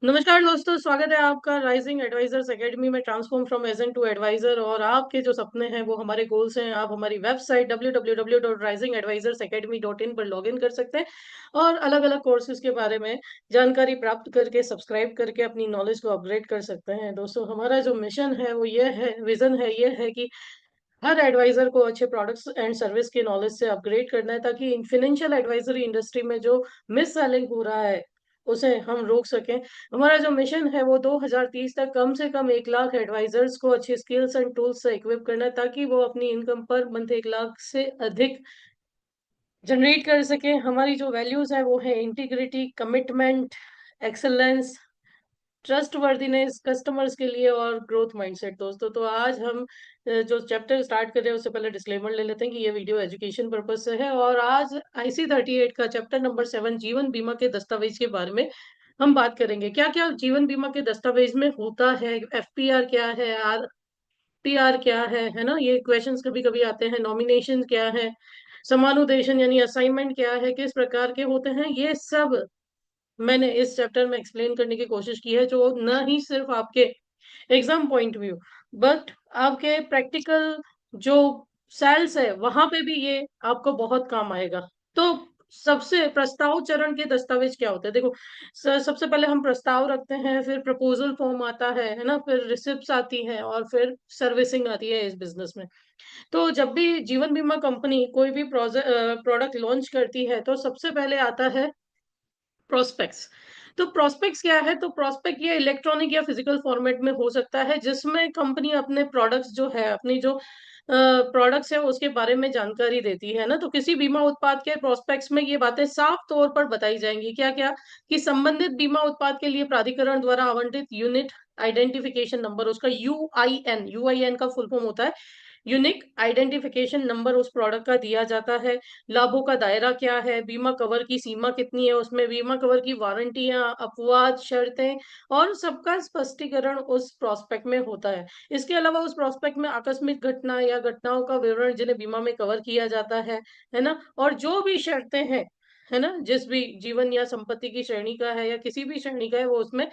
नमस्कार दोस्तों, स्वागत है आपका राइजिंग एडवाइजर्स एकेडमी में transform from agent to advisor. और आपके जो सपने हैं वो हमारे गोल्स हैं। आप हमारी वेबसाइट www.risingadvisorsacademy.in पर लॉगिन कर सकते हैं और अलग-अलग कोर्सेज के बारे में जानकारी प्राप्त करके सब्सक्राइब करके अपनी नॉलेज को अपग्रेड कर सकते हैं। दोस्तों, हमारा जो मिशन है वो ये है, विजन है ये है कि हर एडवाइजर को अच्छे प्रोडक्ट्स एंड सर्विस के नॉलेज से अपग्रेड करना है, ताकि फाइनेंशियल एडवाइजरी इंडस्ट्री में जो मिस सेलिंग हो रहा है उसे हम रोक सकें। हमारा जो मिशन है वो 2030 तक कम से कम 1 लाख एडवाइजर्स को अच्छी स्किल्स एंड टूल्स से इक्विप करना है, ताकि वो अपनी इनकम पर मंथ 1 लाख से अधिक जनरेट कर सकें। हमारी जो वैल्यूज है वो है integrity, commitment, excellence, trustworthiness customers के लिए और ग्रोथ माइंडसेट। दोस्तों, तो आज हम जो चैप्टर स्टार्ट कर रहे हैं उससे पहले डिस्क्लेमर ले लेते हैं कि ये वीडियो एजुकेशन पर्पज से है। और आज आईसी 38 का चैप्टर नंबर 7 जीवन बीमा के दस्तावेज के बारे में हम बात करेंगे। क्या क्या जीवन बीमा के दस्तावेज में होता है, एफपीआर क्या है, आरटीआर क्या है ना, ये क्वेश्चंस कभी कभी आते हैं। नॉमिनेशन क्या है, समानुदेशन यानी असाइनमेंट क्या है, किस प्रकार के होते हैं, ये सब मैंने इस चैप्टर में एक्सप्लेन करने की कोशिश की है, जो न ही सिर्फ आपके एग्जाम पॉइंट व्यू बट आपके प्रैक्टिकल जो सेल्स है वहां पे भी ये आपको बहुत काम आएगा। तो सबसे प्रस्ताव चरण के दस्तावेज क्या होते हैं, देखो। सबसे पहले हम प्रस्ताव रखते हैं, फिर प्रपोजल फॉर्म आता है ना, फिर रिसिप्ट्स आती है और फिर सर्विसिंग आती है इस बिजनेस में। तो जब भी जीवन बीमा कंपनी कोई भी प्रोडक्ट लॉन्च करती है तो सबसे पहले आता है प्रोस्पेक्ट्स। तो प्रोस्पेक्ट्स क्या है, तो प्रोस्पेक्ट ये इलेक्ट्रॉनिक या फिजिकल फॉर्मेट में हो सकता है, जिसमें कंपनी अपने प्रोडक्ट्स जो है, अपनी जो प्रोडक्ट्स है उसके बारे में जानकारी देती है ना। तो किसी बीमा उत्पाद के प्रोस्पेक्ट्स में ये बातें साफ तौर पर बताई जाएंगी, क्या क्या, कि संबंधित बीमा उत्पाद के लिए प्राधिकरण द्वारा आवंटित यूनिट आइडेंटिफिकेशन नंबर, उसका यूआईएन, यूआईएन का फुल फॉर्म होता है यूनिक आइडेंटिफिकेशन नंबर, उस प्रोडक्ट का दिया जाता है। लाभों का दायरा क्या है, बीमा कवर की सीमा कितनी है, उसमें बीमा कवर की वारंटियां, अपवाद, शर्तें और सबका स्पष्टीकरण उस प्रोस्पेक्ट में होता है। इसके अलावा उस प्रोस्पेक्ट में आकस्मिक घटना या घटनाओं का विवरण जिन्हें बीमा में कवर किया जाता है ना, और जो भी शर्तें हैं, है ना, जिस भी जीवन या संपत्ति की श्रेणी का है या किसी भी श्रेणी का है, वो उसमें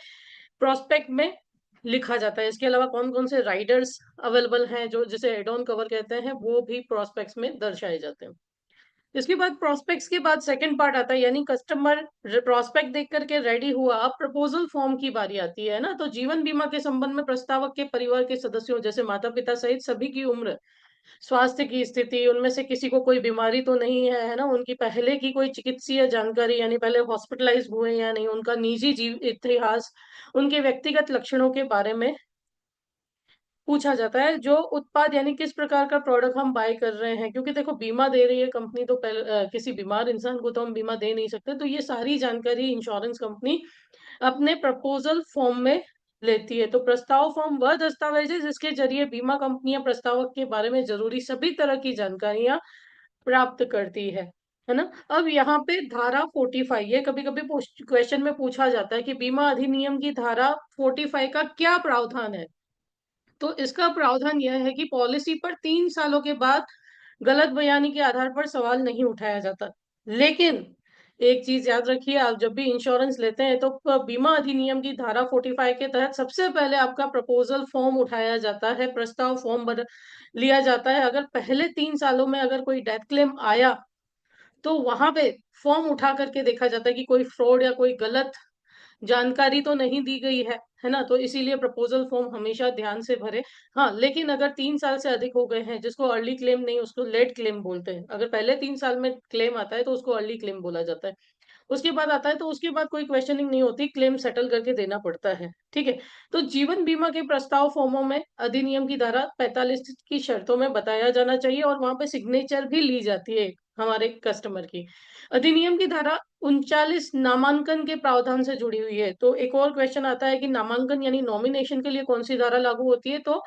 प्रोस्पेक्ट में लिखा जाता है। इसके अलावा कौन-कौन से राइडर्स अवेलेबल हैं, जो जिसे एड ऑन कवर कहते हैं, वो भी प्रोस्पेक्ट्स में दर्शाए जाते हैं। इसके बाद प्रोस्पेक्ट्स के बाद सेकंड पार्ट आता है, यानी कस्टमर प्रोस्पेक्ट देख करके रेडी हुआ, अब प्रपोजल फॉर्म की बारी आती है ना। तो जीवन बीमा के संबंध में प्रस्तावक के परिवार के सदस्यों जैसे माता पिता सहित सभी की उम्र, स्वास्थ्य की स्थिति, उनमें से किसी को कोई बीमारी तो नहीं है ना, उनकी पहले की कोई चिकित्सीय जानकारी, यानी पहले हॉस्पिटलाइज हुए या नहीं, उनका निजी जीव इतिहास, उनके व्यक्तिगत लक्षणों के बारे में पूछा जाता है। जो उत्पाद यानी किस प्रकार का प्रोडक्ट हम बाय कर रहे हैं, क्योंकि देखो बीमा दे रही है कंपनी, तो पहले किसी बीमार इंसान को तो हम बीमा दे नहीं सकते। तो ये सारी जानकारी इंश्योरेंस कंपनी अपने प्रपोजल फॉर्म में लेती है। तो प्रस्ताव फॉर्म वह दस्तावेज है जिसके जरिए बीमा कंपनियां प्रस्तावक के बारे में जरूरी सभी तरह की जानकारियां प्राप्त करती है ना। अब यहाँ पे धारा 45, ये कभी कभी क्वेश्चन में पूछा जाता है कि बीमा अधिनियम की धारा 45 का क्या प्रावधान है। तो इसका प्रावधान यह है कि पॉलिसी पर 3 सालों के बाद गलत बयानी के आधार पर सवाल नहीं उठाया जाता। लेकिन एक चीज याद रखिए, आप जब भी इंश्योरेंस लेते हैं तो बीमा अधिनियम की धारा 45 के तहत सबसे पहले आपका प्रपोजल फॉर्म उठाया जाता है, प्रस्ताव फॉर्म बन लिया जाता है। अगर पहले 3 सालों में अगर कोई डेथ क्लेम आया तो वहां पे फॉर्म उठा करके देखा जाता है कि कोई फ्रॉड या कोई गलत जानकारी तो नहीं दी गई है ना। तो इसीलिए प्रपोजल फॉर्म हमेशा ध्यान से भरे। हाँ, लेकिन अगर 3 साल से अधिक हो गए हैं, जिसको अर्ली क्लेम नहीं, उसको लेट क्लेम बोलते हैं। अगर पहले 3 साल में क्लेम आता है तो उसको अर्ली क्लेम बोला जाता है। उसके बाद आता है तो उसके बाद कोई क्वेश्चनिंग नहीं होती, क्लेम सेटल करके देना पड़ता है। ठीक है। तो जीवन बीमा के प्रस्ताव फॉर्मों में अधिनियम की धारा 45 की शर्तों में बताया जाना चाहिए और वहां पे सिग्नेचर भी ली जाती है हमारे कस्टमर की। अधिनियम की धारा 39 नामांकन के प्रावधान से जुड़ी हुई है। तो एक और क्वेश्चन आता है कि नामांकन यानी नॉमिनेशन के लिए कौन सी धारा लागू होती है, तो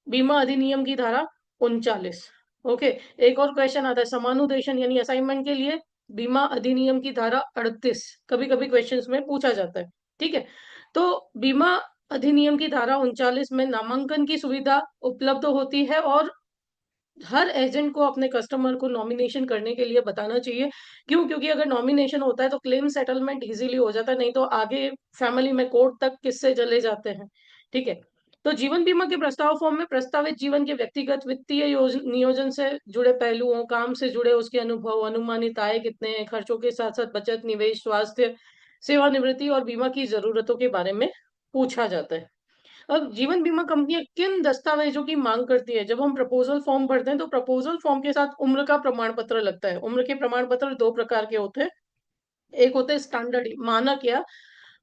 बीमा अधिनियम की धारा 39। ओके। एक और क्वेश्चन आता है समानुदेशन यानी असाइनमेंट के लिए, बीमा अधिनियम की धारा 38 कभी कभी क्वेश्चंस में पूछा जाता है। ठीक है। तो बीमा अधिनियम की धारा 39 में नामांकन की सुविधा उपलब्ध होती है और हर एजेंट को अपने कस्टमर को नॉमिनेशन करने के लिए बताना चाहिए। क्यों? क्योंकि अगर नॉमिनेशन होता है तो क्लेम सेटलमेंट इज़िली हो जाता है, नहीं तो आगे फैमिली में कोर्ट तक किस्से चले जाते हैं। ठीक है? तो जीवन बीमा के प्रस्ताव फॉर्म में प्रस्तावित जीवन के व्यक्तिगत वित्तीय नियोजन से जुड़े पहलुओं, काम से जुड़े उसके अनुभव, अनुमानित आय कितने हैं, खर्चों के साथ-साथ बचत, निवेश, स्वास्थ्य, सेवानिवृत्ति और बीमा की ज़रूरतों के बारे में पूछा जाता है। अब जीवन बीमा कंपनियां किन दस्तावेजों की मांग करती है? जब हम प्रपोजल फॉर्म भरते हैं तो प्रपोजल फॉर्म के साथ उम्र का प्रमाण पत्र लगता है। उम्र के प्रमाण पत्र 2 प्रकार के होते हैं। एक होते हैं स्टैंडर्ड मानक या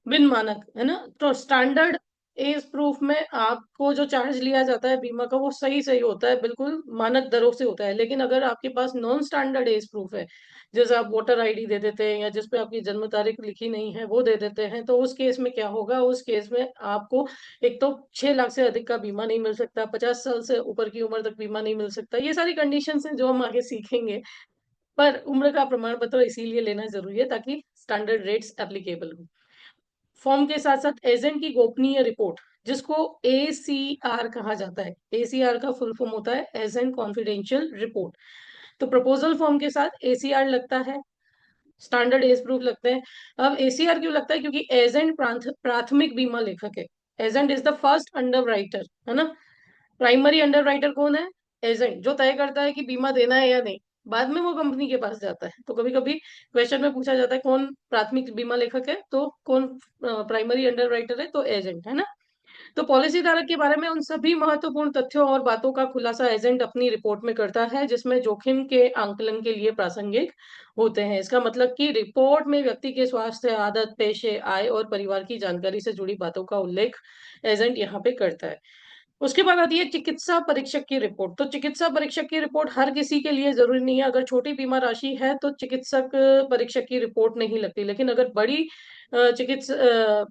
बिन मानक, है ना? तो स्टैंडर्ड एज प्रूफ में आपको जो चार्ज लिया जाता है बीमा का वो सही-सही होता है, बिल्कुल मानक दरों से होता है। लेकिन अगर आपके पास नॉन स्टैंडर्ड एज प्रूफ है, जैसे आप वोटर आईडी दे देते हैं या जिस पे आपकी जन्म तारीख लिखी नहीं है वो दे देते हैं, तो उस केस में क्या होगा? उस केस में आपको एक तो 6 लाख से अधिक का बीमा नहीं मिल सकता, 50 साल से ऊपर की उम्र तक बीमा नहीं मिल सकता। ये सारी कंडीशंस हैं जो हम आगे सीखेंगे। पर उम्र का प्रमाण पत्र इसीलिए लेना ज़रूरी है ताकि स्टैंडर्ड रेट्स एप्लीकेबल हो। फॉर्म के साथ-साथ एजेंट की गोपनीय रिपोर्ट, जिसको एसीआर कहा जाता है। एसीआर का फुल फॉर्म होता है एजेंट कॉन्फिडेंशियल रिपोर्ट। तो प्रपोजल फॉर्म के साथ एसीआर लगता है, स्टैंडर्ड एज प्रूफ लगते हैं। अब एसीआर क्यों लगता है? क्योंकि एजेंट प्राथमिक बीमा लेखक है। Agent is the first underwriter, है ना? प्राइमरी अंडरराइटर कौन है? एजेंट, जो तय करता है कि बीमा देना है या नहीं। बाद में वो कंपनी के पास जाता है। तो कभी-कभी क्वेश्चन में पूछा जाता है कौन प्राथमिक बीमा लेखक है, तो कौन प्राइमरी अंडरराइटर है, तो एजेंट, है ना? तो पॉलिसी धारक के बारे में उन सभी महत्वपूर्ण तथ्यों और बातों का खुलासा एजेंट अपनी रिपोर्ट में करता है, जिसमें जोखिम के आंकलन के लिए प्रासंगिक होते हैं। इसका मतलब कि रिपोर्ट में व्यक्ति के स्वास्थ्य, आदत, पेशे, आय और परिवार की जानकारी से जुड़ी बातों का उल्लेख एजेंट यहाँ पे करता है। उसके बाद आती है चिकित्सा परीक्षक की रिपोर्ट। तो चिकित्सा परीक्षक की रिपोर्ट हर किसी के लिए ज़रूरी नहीं है। अगर छोटी बीमा राशि है तो चिकित्सक परीक्षक की रिपोर्ट नहीं लगती। लेकिन अगर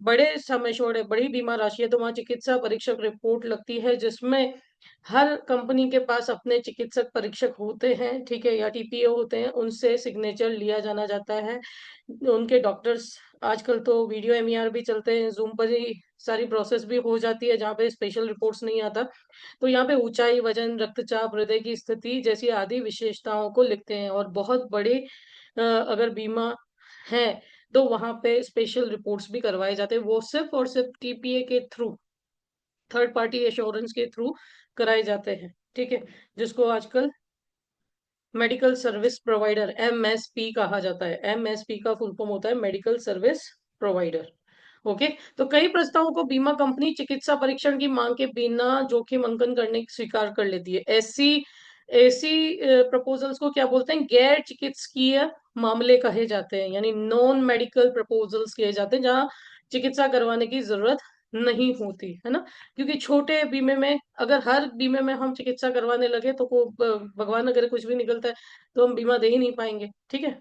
बड़े सम एश्योर्ड है, बड़ी बीमा राशि है तो वहाँ चिकित्सा परीक्षक रिपोर्ट लगती है, जिसमें हर कंपनी के पास अपने चिकित्सक परीक्षक होते हैं, ठीक है? या टीपीओ होते हैं, उनसे सिग्नेचर लिया जाना जाता है। उनके डॉक्टर्स आजकल तो वीडियो एमईआर भी चलते हैं, ज़ूम पर ही सारी प्रोसेस भी हो जाती है, जहाँ पे स्पेशल रिपोर्ट्स नहीं आता। तो यहाँ पे ऊँचाई, वज़न, रक्तचाप, हृदय की स्थिति जैसी आदि विशेषताओं को लिखते हैं और बहुत बड़े अगर बीमा है, तो वहाँ पे स्पेशल रिपोर्ट्स भी करवाए जाते हैं। वो सिर्फ़ और सिर्फ़ टीपीए के थ्रू, थर्ड पार्टी एश्योरेंस के थ्रू कराए जाते हैं, ठीक है? जिसको आजकल मेडिकल सर्विस प्रोवाइडर एमएसपी कहा जाता है। एमएसपी का फुल फॉर्म होता है मेडिकल सर्विस प्रोवाइडर। ओके, तो कई प्रस्तावों को बीमा कंपनी चिकित्सा परीक्षण की मांग के बिना जोखिम अंकन करने की स्वीकार कर लेती है। ऐसी ऐसी प्रपोजल्स को क्या बोलते हैं? गैर चिकित्सकीय मामले कहे जाते हैं, यानी नॉन मेडिकल प्रपोजल्स किए जाते हैं जहां चिकित्सा करवाने की जरूरत नहीं होती है ना। क्योंकि छोटे बीमे में अगर हर बीमे में हम चिकित्सा करवाने लगे तो भगवान अगर कुछ भी निकलता है तो हम बीमा दे ही नहीं पाएंगे, ठीक है?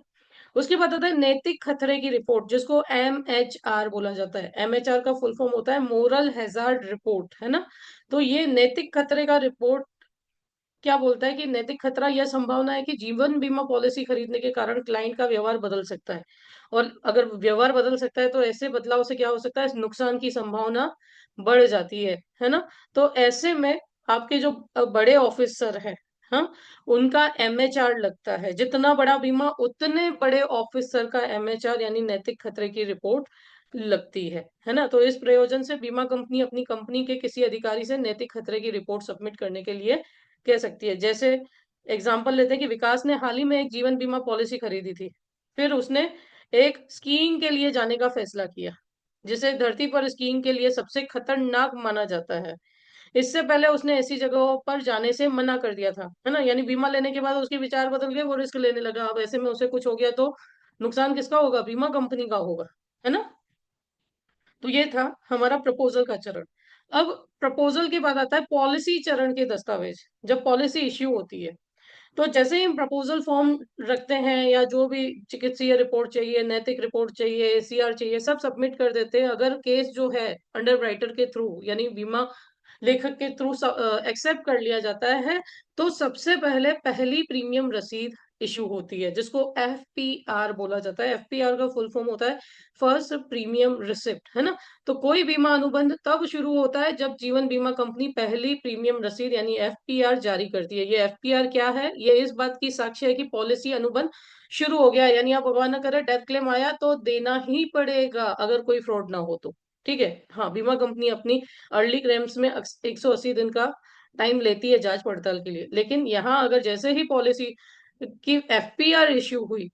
उसके बाद आता है नैतिक खतरे की रिपोर्ट, जिसको एमएचआर बोला जाता है। एमएचआर का फुल फॉर्म होता है मोरल हैजार्ड रिपोर्ट, है ना? तो ये नैतिक खतरे का रिपोर्ट क्या बोलता है कि नैतिक खतरा यह संभावना है कि जीवन बीमा पॉलिसी खरीदने के कारण क्लाइंट का व्यवहार बदल सकता है। और अगर व्यवहार बदल सकता है तो ऐसे बदलाव से क्या हो सकता है? नुकसान की संभावना बढ़ जाती है ना? तो ऐसे में आपके जो बड़े ऑफिसर हैं, हाँ, उनका एमएचआर लगता है। जितना बड़ा बीमा उतने बड़े ऑफिसर का एमएचआर यानी नैतिक खतरे की रिपोर्ट लगती है ना? तो इस प्रयोजन से बीमा कंपनी अपनी कंपनी के किसी अधिकारी से नैतिक खतरे की रिपोर्ट सबमिट करने के लिए कह सकती है। जैसे एग्जांपल लेते हैं कि विकास ने हाल ही में एक जीवन बीमा पॉलिसी खरीदी थी। फिर उसने एक स्कीइंग के लिए जाने का फैसला किया, जिसे धरती पर स्कीइंग के लिए सबसे खतरनाक माना जाता है। इससे पहले उसने ऐसी जगहों पर जाने से मना कर दिया था, है ना? यानी बीमा लेने के बाद उसके विचार बदल गए, वो रिस्क लेने लगा। अब ऐसे में उसे कुछ हो गया तो नुकसान किसका होगा? बीमा कंपनी का होगा, है ना? तो ये था हमारा प्रपोज़ल का चरण। अब प्रपोज़ल के बाद आता है पॉलिसी चरण के दस्तावेज, जब पॉलिसी इश्यू होती है। तो जैसे ही हम प्रपोज़ल फ़ॉर्म रखते हैं या जो भी चिकित्सीय रिपोर्ट चाहिए, नैतिक रिपोर्ट चाहिए, एसीआर चाहिए, सब सबमिट कर देते हैं। अगर केस जो है अंडरराइटर के थ्रू यानी बीमा लेखक के थ्रू एक्सेप्ट कर लिया जाता है, तो सबसे पहले पहली प्रीमियम रसीद इश्यू होती है, जिसको एफपीआर बोला जाता है। एफपीआर का फुल फॉर्म होता है फर्स्ट प्रीमियम रिसिप्ट, है ना? तो कोई बीमा अनुबंध तब शुरू होता है जब जीवन बीमा कंपनी पहली प्रीमियम रसीद यानी एफपीआर जारी करती है। ये एफपीआर क्या है? ये इस बात की साक्ष्य है कि पॉलिसी अनुबंध शुरू हो गया है, यानी आप भगवान ना करे डेथ क्लेम आया तो देना ही पड़ेगा अगर कोई फ्रॉड ना हो तो। ठीक है, हाँ, बीमा कंपनी अपनी अर्ली क्लेम्स में 180 दिन का टाइम लेती है जांच पड़ताल के लिए, लेकिन यहाँ अगर जैसे ही पॉलिसी की एफपीआर इश्यू हुई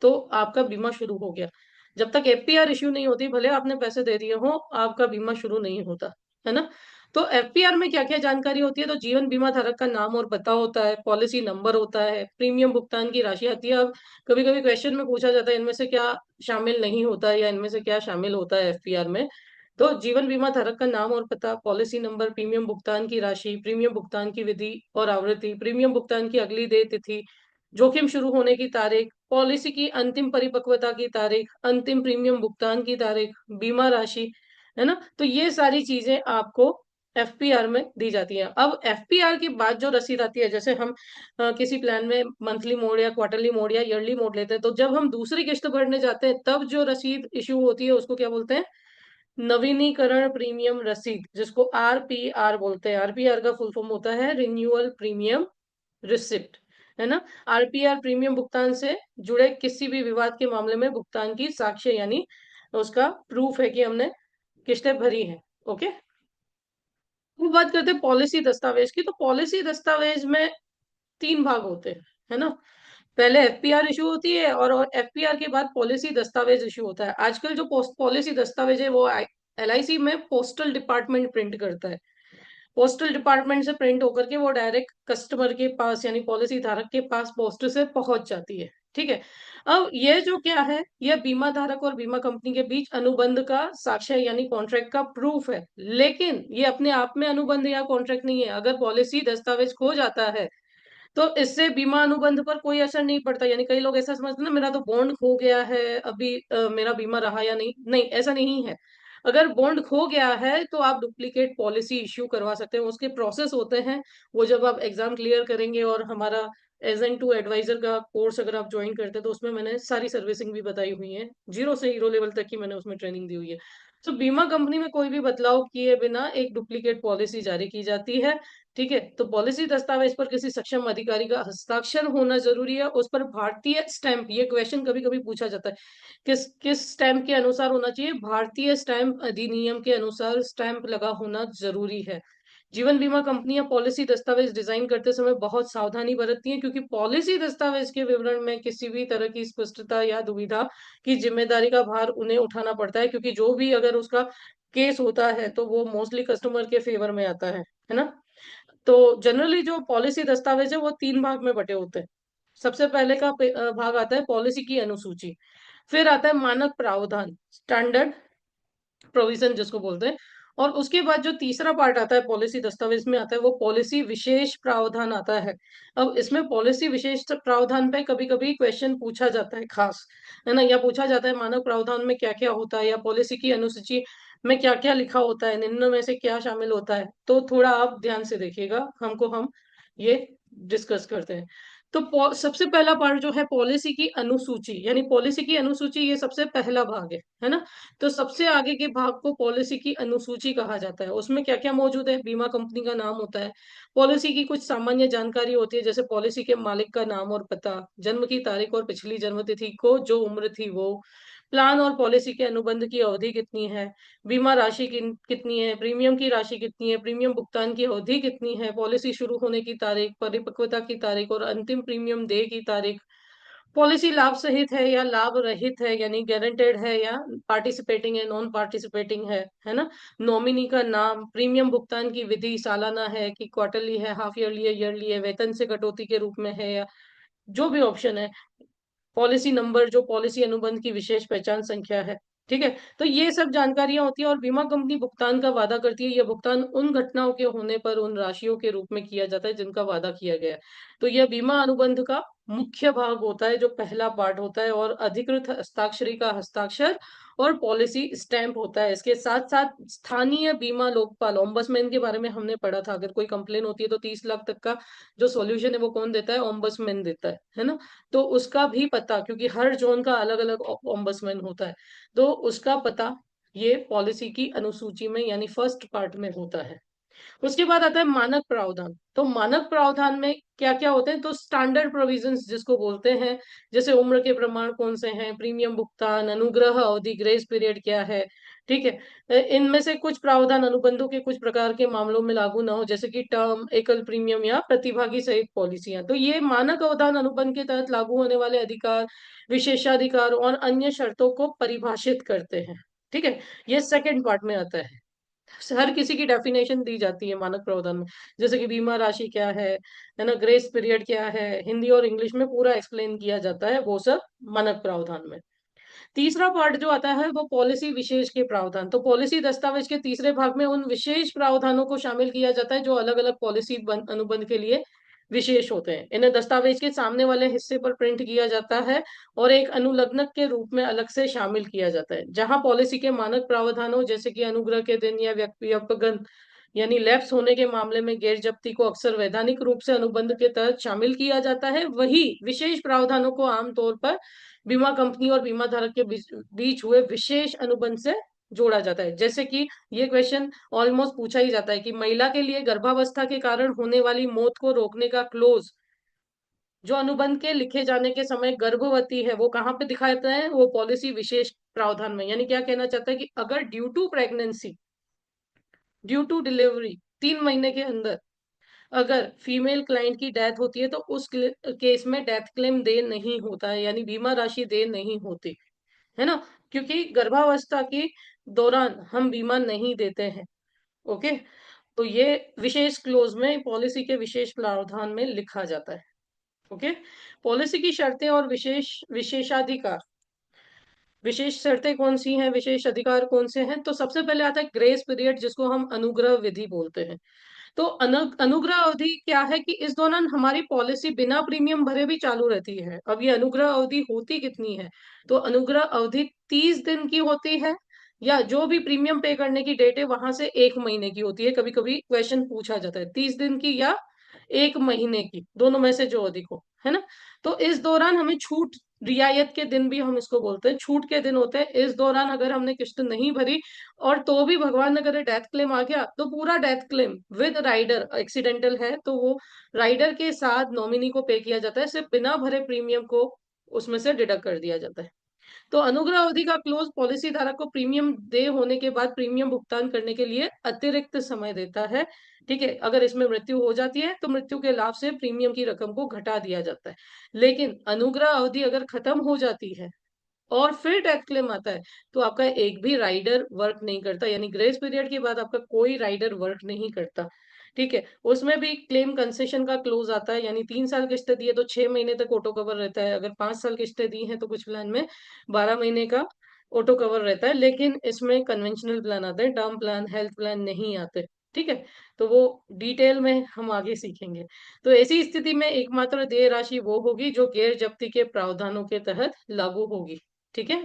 तो आपका बीमा शुरू हो गया। जब तक एफपीआर इश्यू नहीं होती, भले आपने पैसे दे दिए हो, आपका बीमा शुरू नहीं होता, है ना? तो एफपीआर में क्या-क्या जानकारी होती है? तो जीवन बीमा धारक का नाम और पता होता है, पॉलिसी नंबर होता है, प्रीमियम भुगतान की राशि आती है। अब कभी-कभी क्वेश्चन में पूछा जाता है इनमें से क्या शामिल नहीं होता है या इनमें से क्या शामिल होता है एफपीआर में। तो जीवन बीमा धारक का नाम और पता, पॉलिसी नंबर, प्रीमियम भुगतान की राशि, प्रीमियम भुगतान की विधि और आवृत्ति, प्रीमियम भुगतान की अगली देय तिथि, जोखिम शुरू होने की तारीख, पॉलिसी की अंतिम परिपक्वता की तारीख, अंतिम प्रीमियम भुगतान की तारीख, बीमा राशि, है ना? तो ये सारी चीजें आपको एफपीआर में दी जाती हैं। अब एफपीआर के बाद जो रसीद आती है, जैसे हम किसी प्लान में मंथली मोड या क्वार्टरली मोड या ईयरली मोड लेते हैं, तो जब हम दूसरी किश्त भरने जाते हैं, तब जो रसीद इश्यू होती है उसको क्या बोलते हैं? नवीनीकरण प्रीमियम रसीद, जिसको आरपीआर बोलते हैं। आरपीआर का फुल फॉर्म होता है रिन्यूअल प्रीमियम रिसिप्ट, है ना? आरपीआर प्रीमियम भुगतान से जुड़े किसी भी विवाद के मामले में भुगतान की साक्ष्य यानी उसका प्रूफ है कि हमने किस्तें भरी हैं। ओके, अब बात करते हैं पॉलिसी दस्तावेज की। तो पॉलिसी दस्तावेज में 3 भाग होते हैं, है ना? पहले एफपीआर इश्यू होती है और एफपीआर के बाद पॉलिसी दस्तावेज इश्यू होता है। आजकल जो पोस्ट पॉलिसी दस्तावेज है वो एलआईसी में पोस्टल डिपार्टमेंट प्रिंट करता है। पोस्टल डिपार्टमेंट से प्रिंट होकर के वो डायरेक्ट कस्टमर के पास यानी पॉलिसी धारक के पास पोस्ट से पहुंच जाती है। ठीक है, अब ये जो क्या है, ये बीमा धारक और बीमा कंपनी के बीच अनुबंध का साक्ष्य यानी कॉन्ट्रैक्ट का प्रूफ है। लेकिन ये अपने आप में अनुबंध या कॉन्ट्रैक्ट नहीं है। अगर पॉलिसी दस्तावेज खो जाता है तो इससे बीमा अनुबंध पर कोई असर नहीं पड़ता। यानी कई लोग ऐसा समझते हैं ना, मेरा तो बॉन्ड खो गया है, अभी मेरा बीमा रहा या नहीं। नहीं, ऐसा नहीं है। अगर बॉन्ड खो गया है तो आप डुप्लीकेट पॉलिसी इश्यू करवा सकते हैं। उसके प्रोसेस होते हैं, वो जब आप एग्जाम क्लियर करेंगे और हमारा एजेंट टू एडवाइजर का कोर्स अगर आप ज्वाइन करते हैं तो उसमें मैंने सारी सर्विसिंग भी बताई हुई है, जीरो से हीरो लेवल तक की मैंने उसमें ट्रेनिंग दी हुई है। तो बीमा कंपनी में कोई भी बदलाव किए बिना एक डुप्लीकेट पॉलिसी जारी की जाती है। ठीक है, तो पॉलिसी दस्तावेज पर किसी सक्षम अधिकारी का हस्ताक्षर होना जरूरी है। उस पर भारतीय स्टैंप, ये क्वेश्चन कभी कभी पूछा जाता है, किस किस स्टैंप के अनुसार होना चाहिए? भारतीय स्टैंप अधिनियम के अनुसार स्टैंप लगा होना जरूरी है। जीवन बीमा कंपनियां पॉलिसी दस्तावेज डिजाइन करते समय बहुत सावधानी बरतती हैं, क्योंकि पॉलिसी दस्तावेज के विवरण में किसी भी तरह की स्पष्टता या दुविधा की जिम्मेदारी का भार उन्हें उठाना पड़ता है, क्योंकि जो भी अगर उसका केस होता है तो वो मोस्टली कस्टमर के फेवर में आता है ना? तो जनरली जो पॉलिसी दस्तावेज है वो 3 भाग में बटे होते हैं। सबसे पहले का भाग आता है पॉलिसी की अनुसूची, फिर आता है मानक प्रावधान, स्टैंडर्ड प्रोविजन जिसको बोलते हैं, और उसके बाद जो तीसरा पार्ट आता है पॉलिसी दस्तावेज में आता है वो पॉलिसी विशेष प्रावधान आता है। अब इसमें पॉलिसी विशेष प्रावधान पे कभी-कभी क्वेश्चन पूछा जाता है खास, है ना? या पूछा जाता है मानक प्रावधान में क्या-क्या होता है या पॉलिसी की अनुसूची में क्या-क्या लिखा होता है, निम्न में से क्या शामिल होता है? तो थोड़ा आप ध्यान से देखिएगा, हम ये डिस्कस करते हैं। तो सबसे पहला पार्ट जो है पॉलिसी की अनुसूची, यानी पॉलिसी की अनुसूची ये सबसे पहला भाग है ना? तो सबसे आगे के भाग को पॉलिसी की अनुसूची कहा जाता है। उसमें क्या-क्या मौजूद है? बीमा कंपनी का नाम होता है, पॉलिसी की कुछ सामान्य जानकारी होती है, जैसे पॉलिसी के मालिक का नाम और पता, जन्म की तारीख और पिछली जन्म तिथि को जो उम्र थी वो, प्लान और पॉलिसी के अनुबंध की अवधि कितनी है, बीमा राशि कितनी है, प्रीमियम की राशि कितनी है, प्रीमियम भुगतान की अवधि कितनी है, पॉलिसी शुरू होने की तारीख, परिपक्वता की तारीख और अंतिम प्रीमियम देय की तारीख, पॉलिसी लाभ सहित है या लाभ रहित है, यानी गारंटेड है या पार्टिसिपेटिंग है, नॉन पार्टिसिपेटिंग है ना? नॉमिनी का नाम, प्रीमियम भुगतान की विधि सालाना है कि क्वार्टरली है, हाफ ईयरली है, ईयरली है, वेतन से कटौती के रूप में है या जो भी ऑप्शन है, पॉलिसी नंबर जो पॉलिसी अनुबंध की विशेष पहचान संख्या है। ठीक है, तो ये सब जानकारियां होती है और बीमा कंपनी भुगतान का वादा करती है। यह भुगतान उन घटनाओं के होने पर उन राशियों के रूप में किया जाता है जिनका वादा किया गया है। तो यह बीमा अनुबंध का मुख्य भाग होता है, जो पहला पार्ट होता है, और अधिकृत हस्ताक्षरी का हस्ताक्षर और पॉलिसी स्टैम्प होता है। इसके साथ-साथ स्थानीय बीमा लोकपाल ओम्बड्समैन के बारे में हमने पढ़ा था। अगर कोई कंप्लेन होती है तो 30 लाख तक का जो सॉल्यूशन है वो कौन देता है? ओम्बड्समैन देता है ना? तो उसका भी पता, क्योंकि हर ज़ोन का अलग-अलग ओम्बड्समैन होता है, तो उसका पता ये पॉलिसी की अनुसूची में यानी फर्स्ट पार्ट में होता है। उसके बाद आता है मानक प्रावधान। तो मानक प्रावधान में क्या-क्या होते हैं? तो स्टैंडर्ड प्रोविजंस जिसको बोलते हैं, जैसे उम्र के प्रमाण कौन से हैं, प्रीमियम भुगतान, अनुग्रह अवधि, ग्रेस पीरियड क्या है, ठीक है? इनमें से कुछ प्रावधान अनुबंधों के कुछ प्रकार के मामलों में लागू ना हो, जैसे कि टर्म, एकल प्रीमियम या प्रतिभागी सहित पॉलिसियाँ। तो ये मानक अवधान अनुबंध के तहत लागू होने वाले अधिकार, विशेषाधिकार और अन्य शर्तों को परिभाषित करते हैं, ठीक है? ये सेकंड पार्ट में आता है। हर किसी की डेफिनेशन दी जाती है मानक प्रावधान में, जैसे कि बीमा राशि क्या है ना, ग्रेस पीरियड क्या है, हिंदी और इंग्लिश में पूरा एक्सप्लेन किया जाता है, वो सब मानक प्रावधान में। तीसरा पार्ट जो आता है वो पॉलिसी विशेष के प्रावधान। तो पॉलिसी दस्तावेज के तीसरे भाग में उन विशेष प्रावधानों को शामिल किया जाता है जो अलग-अलग पॉलिसी अनुबंध के लिए विशेष होते हैं। इन्हें दस्तावेज के सामने वाले हिस्से पर प्रिंट किया जाता है और एक अनुलग्नक के रूप में अलग से शामिल किया जाता है। जहां पॉलिसी के मानक प्रावधानों जैसे कि अनुग्रह के दिन या व्यपगन यानी लैप्स होने के मामले में गैर जब्ती को अक्सर वैधानिक रूप से अनुबंध के तहत शामिल किया जाता है, वही विशेष प्रावधानों को आमतौर पर बीमा कंपनी और बीमा धारक के बीच बीच हुए विशेष अनुबंध से जोड़ा जाता है। जैसे कि ये क्वेश्चन ऑलमोस्ट पूछा ही जाता है कि महिला के लिए गर्भावस्था के कारण होने वाली मौत को रोकने का क्लोज जो अनुबंध के लिखे जाने के समय गर्भवती है, वो कहाँ पे दिखाता है? वो पॉलिसी विशेष प्रावधान में। यानी क्या कहना चाहता है कि अगर due to pregnancy, due to delivery 3 महीने के अंदर अगर फीमेल क्लाइंट की डेथ होती है तो उस केस में डेथ क्लेम दे नहीं होता है, यानी बीमा राशि दे नहीं होती, है ना? क्योंकि गर्भावस्था के दौरान हम बीमा नहीं देते हैं। ओके, तो ये विशेष क्लोज में पॉलिसी के विशेष प्रावधान में लिखा जाता है। ओके, पॉलिसी की शर्तें और विशेषाधिकार। विशेष शर्तें कौन सी हैं, विशेष अधिकार कौन से हैं? तो सबसे पहले आता है ग्रेस पीरियड, जिसको हम अनुग्रह विधि बोलते हैं। तो अनुग्रह अवधि क्या है कि इस दौरान हमारी पॉलिसी बिना प्रीमियम भरे भी चालू रहती है। अब ये अनुग्रह अवधि होती कितनी है? तो अनुग्रह अवधि 30 दिन की होती है, या जो भी प्रीमियम पे करने की डेट है वहां से 1 महीने की होती है। कभी कभी क्वेश्चन पूछा जाता है 30 दिन की या 1 महीने की, दोनों में से जो अधिक हो, है ना? तो इस दौरान हमें छूट, रियायत के दिन भी हम इसको बोलते हैं, छूट के दिन होते हैं। इस दौरान अगर हमने किस्त नहीं भरी और तो भी भगवान न करे डेथ क्लेम आ गया, तो पूरा death claim with rider, accidental है तो वो राइडर के साथ नॉमिनी को पे किया जाता है, सिर्फ बिना भरे प्रीमियम को उसमें से डिडक्ट कर दिया जाता है। तो अनुग्रह अवधि का क्लोज पॉलिसी धारक को प्रीमियम दे होने के बाद प्रीमियम भुगतान करने के लिए अतिरिक्त समय देता है। ठीक है, अगर इसमें मृत्यु हो जाती है तो मृत्यु के लाभ से प्रीमियम की रकम को घटा दिया जाता है। लेकिन अनुग्रह अवधि अगर खत्म हो जाती है और फिर डेथ क्लेम आता है, तो आपका एक भी राइडर वर्क नहीं करता, यानी ग्रेस पीरियड के बाद आपका कोई राइडर वर्क नहीं करता। ठीक है, उसमें भी क्लेम कंसेशन का क्लोज आता है, यानी 3 साल किस्तें दी है तो 6 महीने तक ऑटो कवर रहता है। अगर 5 साल किस्तें दी हैं तो कुछ प्लान में 12 महीने का ऑटो कवर रहता है, लेकिन इसमें कन्वेंशनल प्लान आते हैं, टर्म प्लान, हेल्थ प्लान नहीं आते। ठीक है, तो वो डिटेल में हम आगे सीखेंगे। तो ऐसी स्थिति में एकमात्र देय राशि वो होगी जो गैर जब्ती के प्रावधानों के तहत लागू होगी। ठीक है?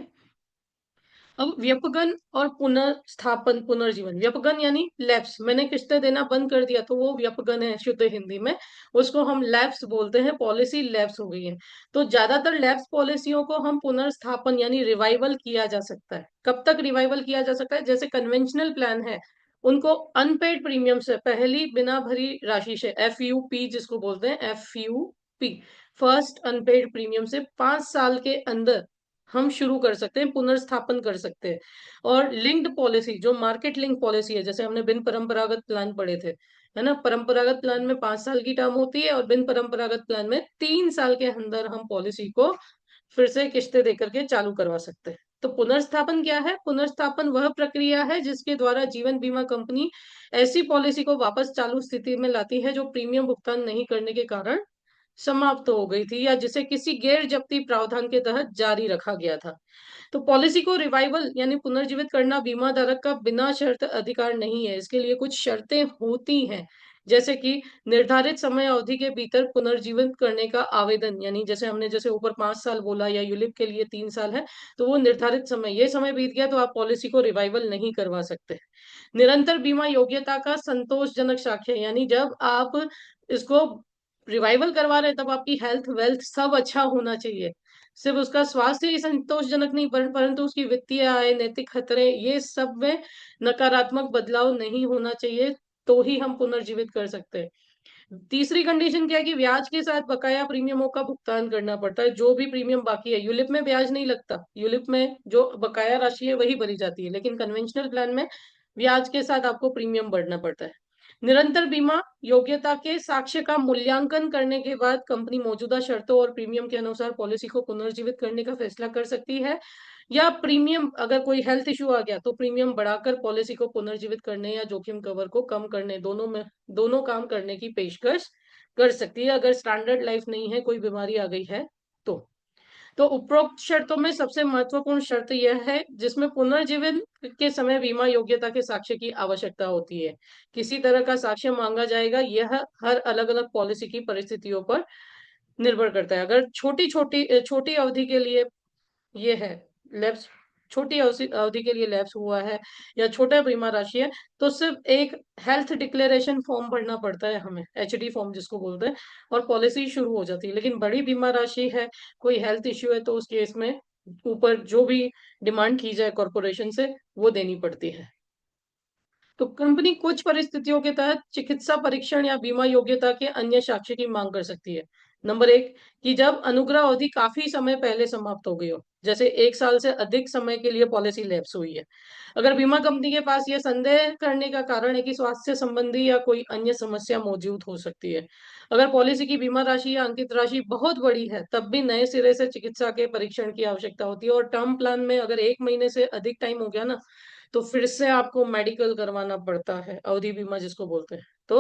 अब व्यपगन और पुनर्स्थापन, पुनर्जीवन। व्यपगन यानी लैप्स, मैंने किस्तें देना बंद कर दिया तो वो व्यपगन है शुद्ध हिंदी में। उसको हम लैप्स बोलते हैं, पॉलिसी लैप्स हो गई है। तो ज्यादातर लैप्स पॉलिसियों को हम पुनर्स्थापन यानी रिवाइवल किया जा सकता है। कब तक रिवाइवल किया जा सकता है? जैसे कन्वेंशनल प्लान है, उनको अनपेड प्रीमियम से, पहली बिना भरी राशि से, FUP जिसको बोलते हैं, FUP, फर्स्ट अनपेड प्रीमियम से 5 साल के अंदर हम शुरू कर सकते हैं, पुनर्स्थापन कर सकते हैं। और लिंक्ड पॉलिसी, जो मार्केट लिंक पॉलिसी है, जैसे हमने बिन परंपरागत प्लान पढ़े थे, है ना? परंपरागत प्लान में 5 साल की टर्म होती है और बिन परंपरागत प्लान में 3 साल के अंदर हम पॉलिसी को फिर से किस्तें देकर के चालू करवा सकते हैं। तो पुनर्स्थापन क्या है? पुनर्स्थापन वह प्रक्रिया है जिसके द्वारा जीवन बीमा कंपनी ऐसी पॉलिसी को वापस चालू स्थिति में लाती है जो प्रीमियम भुगतान नहीं करने के कारण समाप्त हो गई थी या जिसे किसी गैर जब्ती प्रावधान के तहत जारी रखा गया था। तो पॉलिसी को रिवाइवल यानी पुनर्जीवित करना बीमा धारक का बिना शर्त अधिकार नहीं है। इसके लिए कुछ शर्तें होती हैं, जैसे कि निर्धारित समय अवधि के भीतर पुनर्जीवित करने का आवेदन, यानी जैसे हमने जैसे ऊपर 5 साल बोला या यूलिप के लिए 3 साल है, तो वो निर्धारित समय, ये समय बीत गया तो आप पॉलिसी को रिवाइवल नहीं करवा सकते। निरंतर बीमा योग्यता का संतोषजनक साक्ष्य, यानी जब आप इसको रिवाइवल करवा रहे हैं तब आपकी हेल्थ वेल्थ सब अच्छा होना चाहिए। सिर्फ उसका स्वास्थ्य ही संतोषजनक नहीं, परंतु उसकी वित्तीय आय, नैतिक खतरे, ये सब में नकारात्मक बदलाव नहीं होना चाहिए, तो ही हम पुनर्जीवित कर सकते हैं। तीसरी कंडीशन क्या है कि ब्याज के साथ बकाया प्रीमियमों का भुगतान करना पड़ता है। जो भी प्रीमियम बाकी है, यूलिप में ब्याज नहीं लगता, यूलिप में जो बकाया राशि है वही भरी जाती है, लेकिन कन्वेंशनल प्लान में ब्याज के साथ आपको प्रीमियम भरना पड़ता है। निरंतर बीमा योग्यता के साक्ष्य का मूल्यांकन करने के बाद कंपनी मौजूदा शर्तों और प्रीमियम के अनुसार पॉलिसी को पुनर्जीवित करने का फैसला कर सकती है, या प्रीमियम, अगर कोई हेल्थ इश्यू आ गया तो प्रीमियम बढ़ाकर पॉलिसी को पुनर्जीवित करने या जोखिम कवर को कम करने, दोनों काम करने की पेशकश कर सकती है, अगर स्टैंडर्ड लाइफ नहीं है, कोई बीमारी आ गई है तो। तो उपरोक्त शर्तों में सबसे महत्वपूर्ण शर्त यह है जिसमें पुनर्जीवन के समय बीमा योग्यता के साक्ष्य की आवश्यकता होती है। किसी तरह का साक्ष्य मांगा जाएगा, यह हर अलग अलग पॉलिसी की परिस्थितियों पर निर्भर करता है। अगर छोटी छोटी छोटी अवधि के लिए ये है लैप्स, छोटी अवधि के लिए लैप्स हुआ है या छोटा बीमा राशि है, तो सिर्फ एक हेल्थ डिक्लेरेशन फॉर्म भरना पड़ता है हमें, एचडी फॉर्म जिसको बोलते हैं, और पॉलिसी शुरू हो जाती है। लेकिन बड़ी बीमा राशि है, कोई हेल्थ इश्यू है, तो उस केस में ऊपर जो भी डिमांड की जाए कॉरपोरेशन से वो देनी पड़ती है। तो कंपनी कुछ परिस्थितियों के तहत चिकित्सा परीक्षण या बीमा योग्यता के अन्य साक्ष्य की मांग कर सकती है। नंबर एक, कि जब अनुग्रह अवधि काफी समय पहले समाप्त हो गई हो, जैसे 1 साल से अधिक समय के लिए पॉलिसी लैप्स हुई है। अगर बीमा कंपनी के पास यह संदेह करने का कारण है कि स्वास्थ्य संबंधी या कोई अन्य समस्या मौजूद हो सकती है। अगर पॉलिसी की बीमा राशि या अंकित राशि बहुत बड़ी है, तब भी नए सिरे से चिकित्सा के परीक्षण की आवश्यकता होती है, और टर्म प्लान में अगर 1 महीने से अधिक टाइम हो गया ना, तो फिर से आपको मेडिकल करवाना पड़ता है, अवधि बीमा जिसको बोलते हैं। तो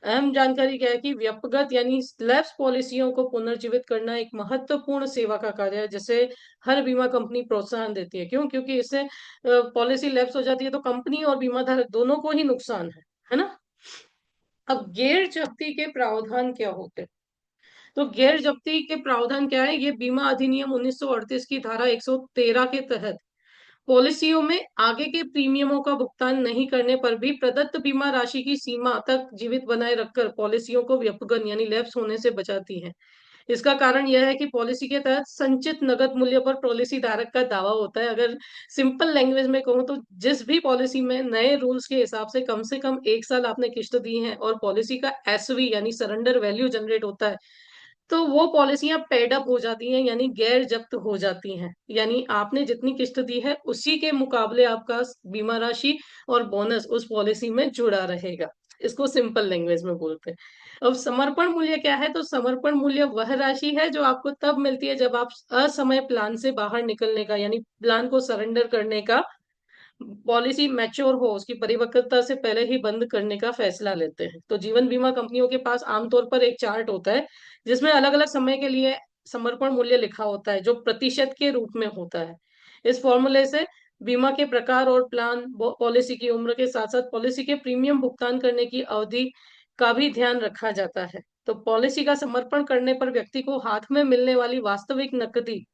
अहम जानकारी क्या है कि व्यक्तिगत यानी स्लैब्स पॉलिसियों को पुनर्जीवित करना एक महत्वपूर्ण सेवा का कार्य है, जिसे हर बीमा कंपनी प्रोत्साहन देती है। क्यों? क्योंकि इससे पॉलिसी लैप्स हो जाती है तो कंपनी और बीमा धारक दोनों को ही नुकसान है ना? अब गैर जब्ती के प्रावधान क्या होते हैं? तो गैर जब्ती के प्रावधान क्या है? ये बीमा अधिनियम 1938 की धारा 113 के तहत पॉलिसियों में आगे के प्रीमियमों का भुगतान नहीं करने पर भी प्रदत्त बीमा राशि की सीमा तक जीवित बनाए रखकर पॉलिसियों को व्यपगन यानी लैप्स होने से बचाती है। इसका कारण यह है कि पॉलिसी के तहत संचित नकद मूल्य पर पॉलिसी धारक का दावा होता है। अगर सिंपल लैंग्वेज में कहूँ तो जिस भी पॉलिसी में नए रूल्स के हिसाब से कम 1 साल आपने किश्त दी है और पॉलिसी का एसवी यानी सरेंडर वैल्यू जनरेट होता है, तो वो पॉलिसियाँ पेड अप हो जाती हैं, यानी गैर जब्त हो जाती हैं। यानी आपने जितनी किश्त दी है उसी के मुकाबले आपका बीमा राशि और बोनस उस पॉलिसी में जुड़ा रहेगा। इसको सिंपल लैंग्वेज में बोलते हैं। अब समर्पण मूल्य क्या है? तो समर्पण मूल्य वह राशि है जो आपको तब मिलती है जब आप असमय प्लान से बाहर निकलने का यानी प्लान को सरेंडर करने का, पॉलिसी मैच्योर हो, उसकी परिपक्वता से पहले ही बंद करने का फैसला लेते हैं। तो जीवन बीमा कंपनियों के पास आमतौर पर एक चार्ट होता है, जिसमें अलग-अलग समय के लिए समर्पण मूल्य लिखा होता है, जो प्रतिशत के रूप में होता है। इस फॉर्मूले से बीमा के प्रकार और प्लान, पॉलिसी की उम्र के साथ-साथ पॉलिसी के प्रीमियम भुगतान करने की अवधि का भी ध्यान रखा जाता है। तो पॉलिसी का समर्पण करने पर व्यक्ति को हाथ में मिलने वाली वास्तविक नकदी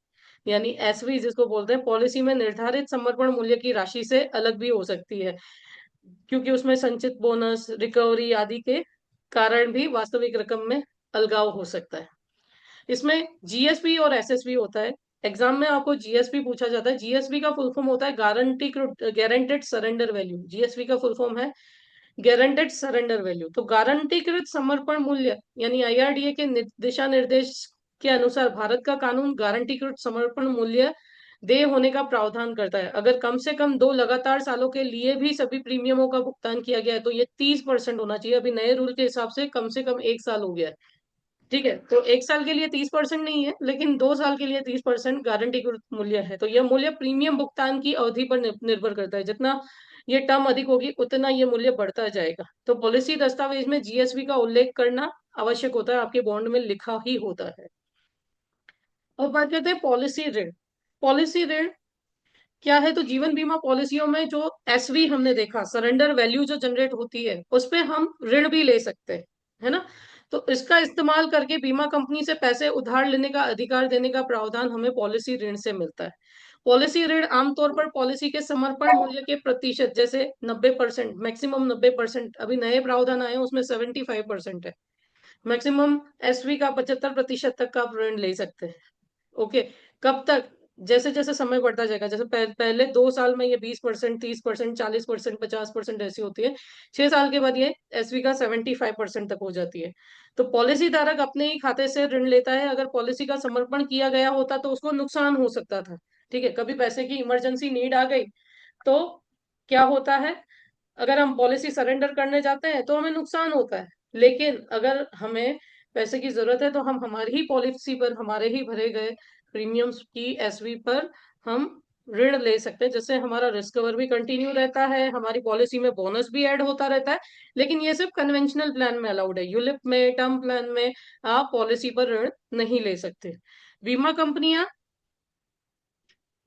यानी एसवी जिसको बोलते हैं, पॉलिसी में निर्धारित समर्पण मूल्य की राशि से अलग भी हो सकती है, क्योंकि उसमें संचित बोनस, रिकवरी आदि के कारण भी वास्तविक रकम में अलगाव हो सकता है। इसमें जीएसपी और एसएसवी होता है। एग्जाम में आपको जीएसपी पूछा जाता है। जीएसपी का फुल फॉर्म होता है गारंटेड सरेंडर वैल्यू। जीएसपी का फुल फॉर्म है गारंटेड सरेंडर वैल्यू। तो गारंटीकृत समर्पण मूल्य यानी आईआरडीए के दिशा निर्देश के अनुसार भारत का कानून गारंटीकृत समर्पण मूल्य देय होने का प्रावधान करता है। अगर कम से कम 2 लगातार सालों के लिए भी सभी प्रीमियमों का भुगतान किया गया है तो ये 30% होना चाहिए। अभी नए रूल के हिसाब से कम 1 साल हो गया है। ठीक है, तो 1 साल के लिए 30% नहीं है, लेकिन 2 साल के लिए 30% गारंटी मूल्य है। तो यह मूल्य प्रीमियम भुगतान की अवधि पर निर्भर करता है। जितना ये टर्म अधिक होगी उतना ये मूल्य बढ़ता जाएगा। तो पॉलिसी दस्तावेज में जीएसबी का उल्लेख करना आवश्यक होता है, आपके बॉन्ड में लिखा ही होता है। अब बात करते हैं पॉलिसी ऋण। पॉलिसी ऋण क्या है, तो जीवन बीमा पॉलिसियों में जो एसवी हमने देखा, सरेंडर वैल्यू जो जनरेट होती है, उस पे हम ऋण भी ले सकते हैं, है ना। तो इसका इस्तेमाल करके बीमा कंपनी से पैसे उधार लेने का अधिकार देने का प्रावधान हमें पॉलिसी ऋण से मिलता है। पॉलिसी ऋण आमतौर पर पॉलिसी के समर्पण मूल्य के प्रतिशत, जैसे 90%, मैक्सिमम 90%, अभी नए प्रावधान आए हैं उसमें 75% है, मैक्सिमम एसवी का 75% तक का आप ऋण ले सकते हैं। ओके। कब तक? जैसे जैसे समय बढ़ता जाएगा, जैसे पहले 2 साल में ये 20%, 30%, 40%, 50% ऐसी होती है। 6 साल के बाद ये एसवी का 75% तक हो जाती है। तो पॉलिसी धारक अपने ही खाते से ऋण लेता है। अगर पॉलिसी का समर्पण किया गया होता तो उसको नुकसान हो सकता था। ठीक है, कभी पैसे की इमरजेंसी नीड आ गई तो क्या होता है, अगर हम पॉलिसी सरेंडर करने जाते हैं तो हमें नुकसान होता है। लेकिन अगर हमें पैसे की जरूरत है तो हम हमारी ही पॉलिसी पर, हमारे ही भरे गए प्रीमियम्स की एसवी पर हम ऋण ले सकते हैं, जिससे हमारा रिस्क कवर भी कंटिन्यू रहता है, हमारी पॉलिसी में बोनस भी ऐड होता रहता है। लेकिन ये सिर्फ कन्वेंशनल प्लान में अलाउड है, यूलिप में, टर्म प्लान में आप पॉलिसी पर ऋण नहीं ले सकते। बीमा कंपनियां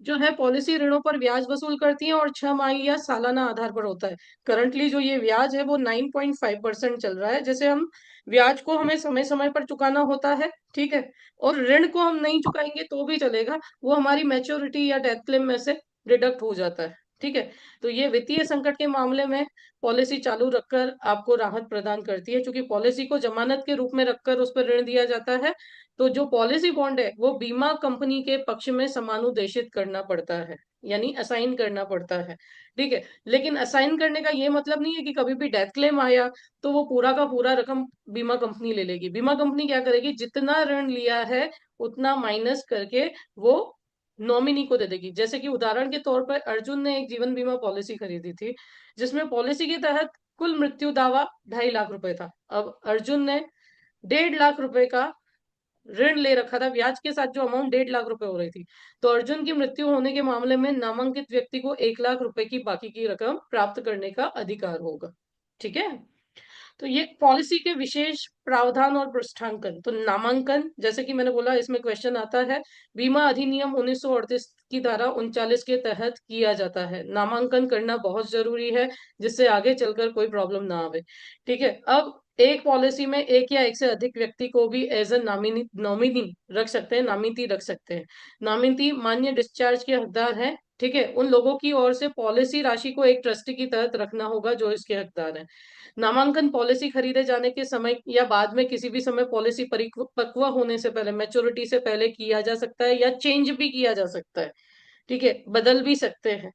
जो है पॉलिसी ऋणों पर ब्याज वसूल करती हैं और 6 माही या सालाना आधार पर होता है। करंटली जो ये ब्याज है वो 9.5% चल रहा है, जैसे हम ब्याज को हमें समय समय पर चुकाना होता है। ठीक है। और ऋण को हम नहीं चुकाएंगे तो भी चलेगा, वो हमारी मैच्योरिटी या डेथ क्लेम में से डिडक्ट हो जाता है। ठीक है। तो ये वित्तीय संकट के मामले में पॉलिसी चालू रखकर आपको राहत प्रदान करती है, क्योंकि पॉलिसी को जमानत के रूप में रखकर उस पर ऋण दिया जाता है। तो जो पॉलिसी बॉन्ड है वो बीमा कंपनी के पक्ष में समानुदेशित करना पड़ता है, यानी असाइन करना पड़ता है। ठीक है। लेकिन असाइन करने का ये मतलब नहीं है कि कभी भी डेथ क्लेम आया तो वो पूरा का पूरा रकम बीमा कंपनी ले लेगी। बीमा कंपनी क्या करेगी, जितना ऋण लिया है उतना माइनस करके वो नॉमिनी को दे देगी। जैसे कि उदाहरण के तौर पर अर्जुन ने एक जीवन बीमा पॉलिसी खरीदी थी, जिसमें पॉलिसी के तहत कुल मृत्यु दावा 2.5 लाख रुपए था। अब अर्जुन ने 1.5 लाख रुपए का ऋण ले रखा था, ब्याज के साथ जो अमाउंट 1.5 लाख रुपए हो रही थी। तो अर्जुन की मृत्यु होने के मामले में नामांकित व्यक्ति को 1 लाख रुपए की बाकी की रकम प्राप्त करने का अधिकार होगा। ठीक है। तो ये पॉलिसी के विशेष प्रावधान और पृष्ठांकन। तो नामांकन, जैसे कि मैंने बोला, इसमें क्वेश्चन आता है, बीमा अधिनियम 1938 की धारा 39 के तहत किया जाता है। नामांकन करना बहुत जरूरी है, जिससे आगे चलकर कोई प्रॉब्लम ना आवे। ठीक है। अब एक पॉलिसी में एक या एक से अधिक व्यक्ति को भी एज ए नॉमिनी नॉमिनी रख सकते हैं, नामिती रख सकते हैं। नामिती मान्य डिस्चार्ज के हकदार हैं। ठीक है। उन लोगों की ओर से पॉलिसी राशि को एक ट्रस्टी की तहत रखना होगा जो इसके हकदार हैं। नामांकन पॉलिसी खरीदे जाने के समय या बाद में किसी भी समय पॉलिसी परिपक्व होने से पहले, मैच्योरिटी से पहले किया जा सकता है, या चेंज भी किया जा सकता है। ठीक है, बदल भी सकते हैं।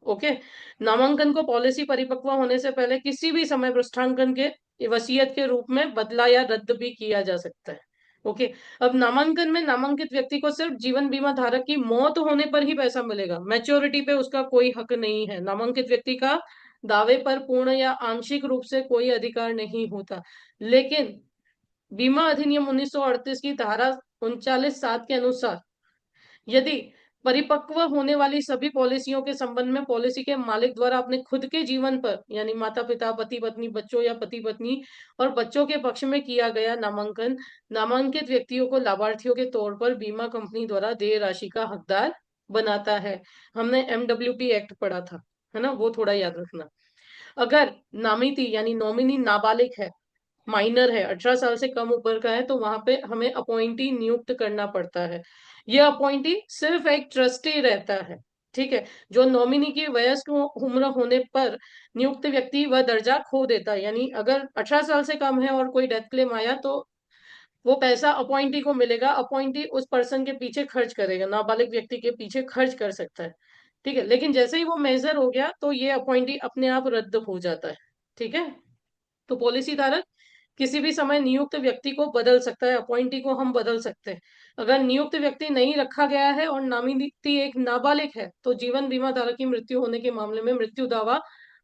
ओके। नामांकन को पॉलिसी परिपक्व होने से पहले किसी भी समय पृष्ठांकन के वसीयत के रूप में बदला या रद्द भी किया जा सकता है। ओके। अब नामांकन में नामांकित व्यक्ति को सिर्फ जीवन बीमा धारक की मौत होने पर ही पैसा मिलेगा, मैच्योरिटी पे उसका कोई हक नहीं है। नामांकित व्यक्ति का दावे पर पूर्ण या आंशिक रूप से कोई अधिकार नहीं होता। लेकिन बीमा अधिनियम 1938 की धारा 39(7) के अनुसार यदि परिपक्व होने वाली सभी पॉलिसियों के संबंध में पॉलिसी के मालिक द्वारा अपने खुद के जीवन पर, यानी माता पिता, पति पत्नी, बच्चों या पति पत्नी और बच्चों के पक्ष में किया गया नामांकन, नामांकित व्यक्तियों को लाभार्थियों के तौर पर बीमा कंपनी द्वारा देय राशि का हकदार बनाता है। हमने एमडब्ल्यूपी एक्ट पढ़ा था, है ना, वो थोड़ा याद रखना। अगर नामिती यानी नॉमिनी नाबालिग है, माइनर है, 18 साल से कम उम्र का है, तो वहां पे हमें अपॉइंटी नियुक्त करना पड़ता है। यह अपॉइंटी सिर्फ एक ट्रस्टी रहता है। ठीक है। जो नॉमिनी की वयस्क उम्र होने पर नियुक्त व्यक्ति वह दर्जा खो देता है, यानी अगर 18 साल से कम है और कोई डेथ क्लेम आया तो वो पैसा अपॉइंटी को मिलेगा। अपॉइंटी उस पर्सन के पीछे खर्च करेगा, नाबालिग व्यक्ति के पीछे खर्च कर सकता है। ठीक है। लेकिन जैसे ही वो मेजर हो गया तो ये अपॉइंटी अपने आप रद्द हो जाता है। ठीक है। तो पॉलिसी धारक किसी भी समय नियुक्त व्यक्ति को बदल सकता है, अपॉइंटी को हम बदल सकते हैं। अगर नियुक्त व्यक्ति नहीं रखा गया है और नामिती एक नाबालिग है तो जीवन बीमा धारक की मृत्यु होने के मामले में मृत्यु दावा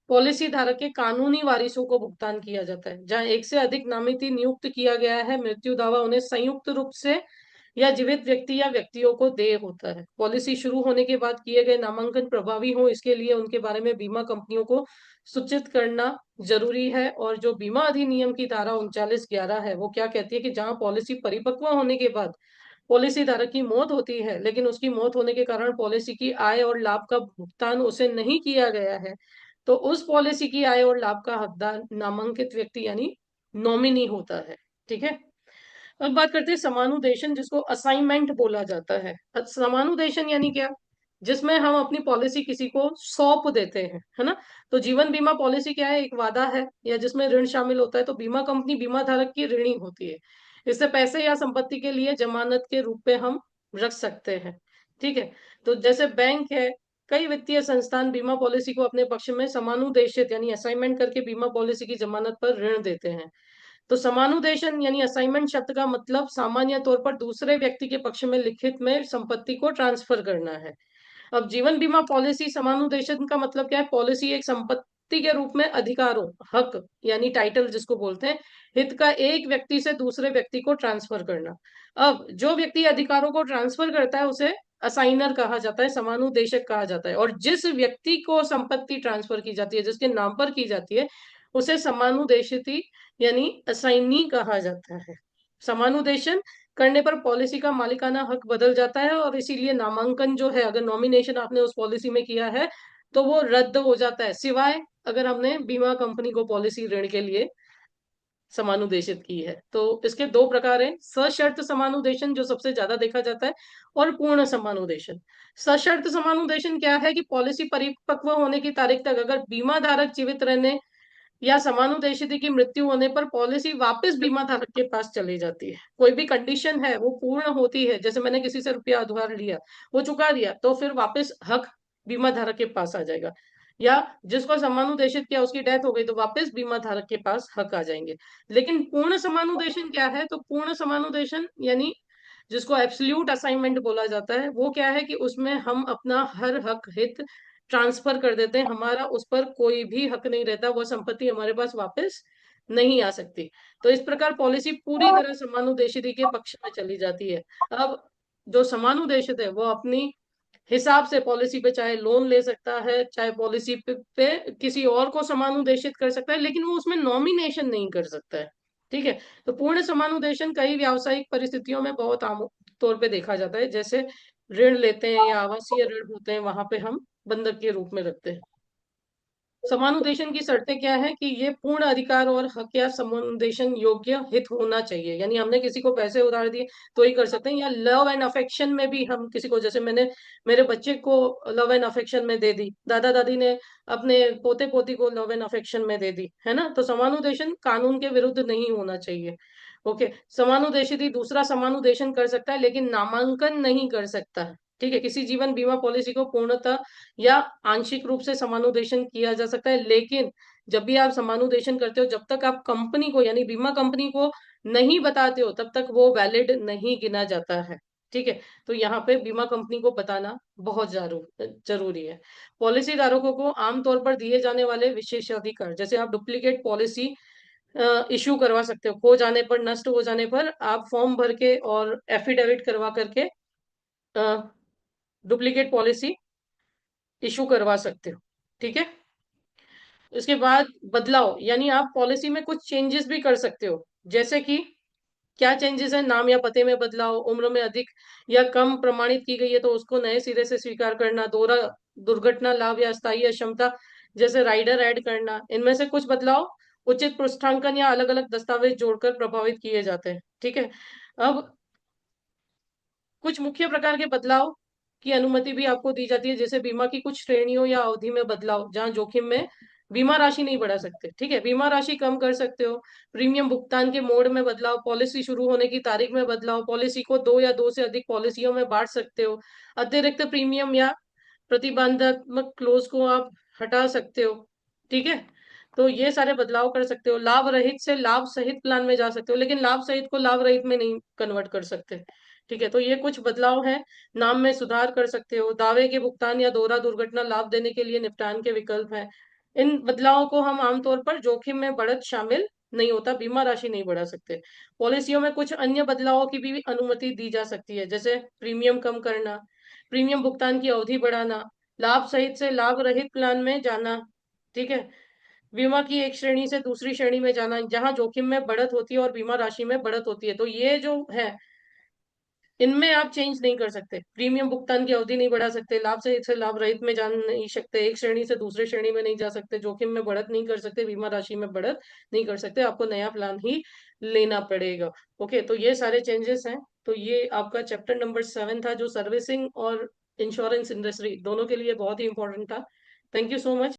पॉलिसी धारक के कानूनी वारिसों को भुगतान किया जाता है। जहां एक से अधिक नामिती नियुक्त किया गया है, मृत्यु दावा उन्हें संयुक्त रूप से या जीवित व्यक्ति या व्यक्तियों को देय होता है। पॉलिसी शुरू होने के बाद किए गए नामांकन प्रभावी हो, इसके लिए उनके बारे में बीमा कंपनियों को सूचित करना जरूरी है। और जो बीमा अधिनियम की धारा 39(11) है वो क्या कहती है कि जहां पॉलिसी परिपक्व होने के बाद पॉलिसी धारक की मौत होती है, लेकिन उसकी मौत होने के कारण पॉलिसी की आय और लाभ का भुगतान उसे नहीं किया गया है, तो उस पॉलिसी की आय और लाभ का हकदार नामांकित व्यक्ति यानी नॉमिनी होता है। ठीक है। अब बात करते हैं समानुदेशन, जिसको असाइनमेंट बोला जाता है। समानुदेशन यानी क्या? जिसमें हम अपनी पॉलिसी किसी को सौंप देते हैं, है ना? तो जीवन बीमा पॉलिसी क्या है? एक वादा है, या जिसमें ऋण शामिल होता है। तो बीमा कंपनी बीमा धारक की ऋणी होती है। इससे पैसे या संपत्ति के लिए जमानत के रूप में हम रख सकते हैं। ठीक है। तो जैसे बैंक है, कई वित्तीय संस्थान बीमा पॉलिसी को अपने पक्ष में समानुदेशित यानी असाइनमेंट करके बीमा पॉलिसी की जमानत पर ऋण देते हैं। तो समानुदेशन यानी असाइनमेंट शब्द का मतलब सामान्य तौर पर दूसरे व्यक्ति के पक्ष में लिखित में संपत्ति को ट्रांसफर करना है। अब जीवन बीमा पॉलिसी समानुदेशन का मतलब क्या है? पॉलिसी एक संपत्ति के रूप में अधिकारों, हक यानी टाइटल जिसको बोलते हैं, हित का एक व्यक्ति से दूसरे व्यक्ति को ट्रांसफर करना। अब जो व्यक्ति अधिकारों को ट्रांसफर करता है उसे असाइनर कहा जाता है, समानुदेशक कहा जाता है। और जिस व्यक्ति को संपत्ति ट्रांसफर की जाती है, जिसके नाम पर की जाती है, उसे समानुदेशित यानी असाइनी कहा जाता है। समानुदेशन करने पर पॉलिसी का मालिकाना हक बदल जाता है, और इसीलिए नामांकन जो है, अगर नॉमिनेशन आपने उस पॉलिसी में किया है तो वो रद्द हो जाता है, सिवाय अगर हमने बीमा कंपनी को पॉलिसी ऋण के लिए समानुदेशित की है। तो इसके दो प्रकार हैं, सशर्त समानुदेशन जो सबसे ज्यादा देखा जाता है, और पूर्ण समानुदेशन। सशर्त समानुदेशन क्या है? कि पॉलिसी परिपक्व होने की तारीख तक अगर बीमा धारक जीवित रहने या समानुदेशित की मृत्यु होने पर पॉलिसी वापस बीमा धारक के पास चली जाती है। कोई भी कंडीशन है वो पूर्ण होती है, जैसे मैंने किसी से रुपया उधार लिया, वो चुका दिया, तो फिर वापस हक बीमा धारक के पास आ जाएगा। या जिसको समानुदेशित किया उसकी डेथ हो गई, तो वापस बीमा धारक के पास हक आ जाएंगे। लेकिन पूर्ण समानुदेशन क्या है? तो पूर्ण समानुदेशन यानी जिसको एब्सोल्यूट असाइनमेंट बोला जाता है, वो क्या है? कि उसमें हम अपना हर हक हित ट्रांसफर कर देते हैं, हमारा उस पर कोई भी हक नहीं रहता, वो संपत्ति हमारे पास वापस नहीं आ सकती। तो इस प्रकार पॉलिसी पूरी तरह समानुदेशित के पक्ष में चली जाती है। अब जो समानुदेशित है वो अपनी हिसाब से पॉलिसी पे चाहे लोन ले सकता है, चाहे पॉलिसी पे किसी और को समानुदेशित कर सकता है, लेकिन वो उसमें नॉमिनेशन नहीं कर सकता है। ठीक है। तो पूर्ण समानुदेशन कई व्यावसायिक परिस्थितियों में बहुत आम तौर पे देखा जाता है, जैसे ऋण लेते हैं या आवासीय ऋण होते हैं, वहां पे हम बंधक के रूप में रखते हैं। समानुदेशन की शर्तें क्या है? कि ये पूर्ण अधिकार और हक या समानुदेशन योग्य हित होना चाहिए, यानी हमने किसी को पैसे उधार दिए तो ही कर सकते हैं, या लव एंड अफेक्शन में भी हम किसी को, जैसे मैंने मेरे बच्चे को लव एंड अफेक्शन में दे दी, दादा दादी ने अपने पोते पोती को लव एंड अफेक्शन में दे दी, है ना? तो समानुदेशन कानून के विरुद्ध नहीं होना चाहिए। ओके। समानुदेशित ही दूसरा समानुदेशन कर सकता है, लेकिन नामांकन नहीं कर सकता है। ठीक है। किसी जीवन बीमा पॉलिसी को पूर्णतः या आंशिक रूप से समानुदेशन किया जा सकता है, लेकिन जब भी आप समानुदेशन करते हो, जब तक आप कंपनी को यानी बीमा कंपनी को नहीं बताते हो, तब तक वो वैलिड नहीं गिना जाता है। ठीक है। तो यहाँ पे बीमा कंपनी को बताना बहुत जरूरी है। पॉलिसी धारकों को आमतौर पर दिए जाने वाले विशेषाधिकार, जैसे आप डुप्लीकेट पॉलिसी इशू करवा सकते हो, खो जाने पर, नष्ट हो जाने पर आप फॉर्म भर के और एफिडेविट करवा करके डुप्लीकेट पॉलिसी इशू करवा सकते हो। ठीक है। उसके बाद बदलाव, यानी आप पॉलिसी में कुछ चेंजेस भी कर सकते हो, जैसे कि क्या चेंजेस है? नाम या पते में बदलाव, उम्र में अधिक या कम प्रमाणित की गई है तो उसको नए सिरे से स्वीकार करना, दोहरा दुर्घटना लाभ या अस्थायी अक्षमता जैसे राइडर ऐड करना, इनमें से कुछ बदलाव उचित पृष्ठांकन या अलग अलग दस्तावेज जोड़कर प्रभावित किए जाते हैं। ठीक है। अब कुछ मुख्य प्रकार के बदलाव की अनुमति भी आपको दी जाती है, जैसे बीमा की कुछ श्रेणियों या अवधि में बदलाव, जहां जोखिम में बीमा राशि नहीं बढ़ा सकते। ठीक है। बीमा राशि कम कर सकते हो, प्रीमियम भुगतान के मोड में बदलाव, पॉलिसी शुरू होने की तारीख में बदलाव, पॉलिसी को दो या दो से अधिक पॉलिसियों में बांट सकते हो, अतिरिक्त प्रीमियम या प्रतिबंधात्मक क्लोज को आप हटा सकते हो। ठीक है। तो ये सारे बदलाव कर सकते हो। लाभ रहित से लाभ सहित प्लान में जा सकते हो, लेकिन लाभ सहित को लाभ रहित में नहीं कन्वर्ट कर सकते। ठीक है। तो ये कुछ बदलाव है। नाम में सुधार कर सकते हो, दावे के भुगतान या दोहरा दुर्घटना लाभ देने के लिए निपटान के विकल्प हैं। इन बदलावों को हम आमतौर पर जोखिम में बढ़त शामिल नहीं होता, बीमा राशि नहीं बढ़ा सकते। पॉलिसियों में कुछ अन्य बदलावों की भी अनुमति दी जा सकती है, जैसे प्रीमियम कम करना, प्रीमियम भुगतान की अवधि बढ़ाना, लाभ सहित से लाभ रहित प्लान में जाना। ठीक है। बीमा की एक श्रेणी से दूसरी श्रेणी में जाना, जहां जोखिम में बढ़त होती है और बीमा राशि में बढ़त होती है। तो ये जो है इनमें आप चेंज नहीं कर सकते। प्रीमियम भुगतान की अवधि नहीं बढ़ा सकते, लाभ से लाभ रहित में जा नहीं सकते, एक श्रेणी से दूसरे श्रेणी में नहीं जा सकते, जोखिम में बढ़त नहीं कर सकते, बीमा राशि में बढ़त नहीं कर सकते, आपको नया प्लान ही लेना पड़ेगा। ओके, तो ये सारे चेंजेस हैं। तो ये आपका चैप्टर नंबर 7 था, जो सर्विसिंग और इंश्योरेंस इंडस्ट्री दोनों के लिए बहुत ही इंपॉर्टेंट था। Thank you so much.